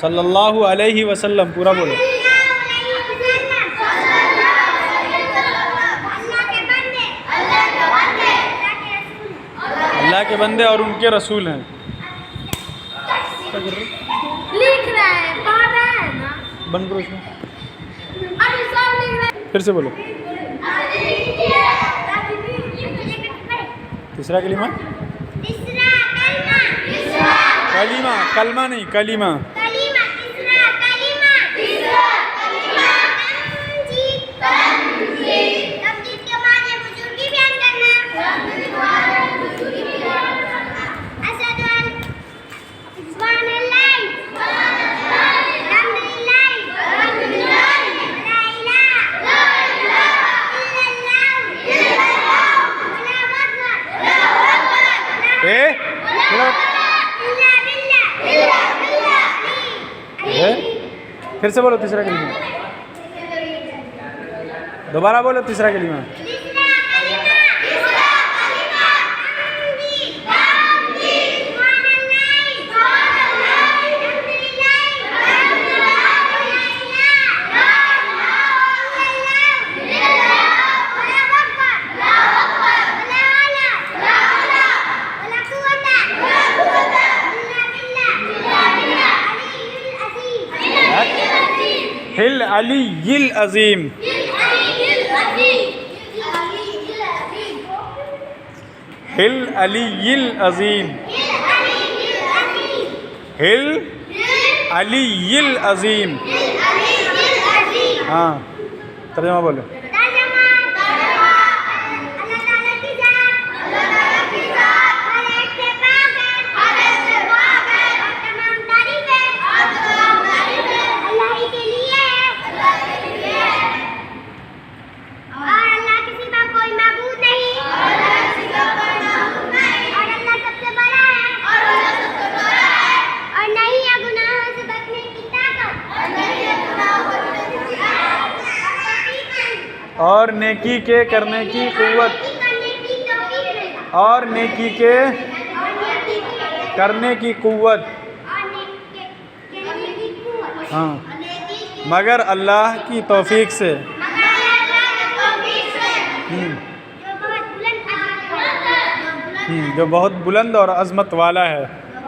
सल्लल्लाहु अलैहि वसल्लम। पूरा बोलो। अल्लाह के बंदे और उनके रसूल हैं। लिख रहा है, पढ़ रहा है ना। बंद करो इसमें। अरे सब लिख रहा है। फिर से बोलो। तीसरा कलीमा। कलीमा, कलमा नहीं, कलीमा। फिर से बोलो तीसरा कलीमा। दोबारा बोलो तीसरा कलीमा। हिल अलीयिल अज़ीम। हिल अलीयिल अज़ीम। हिल अलीयिल अज़ीम। हाँ, तर्जुमा बोलो। और नेकी के करने की कुव्वत। और नेकी के करने की कुव्वत। हाँ, मगर अल्लाह की तौफीक से। जो बहुत बुलंद और अज़मत वाला है।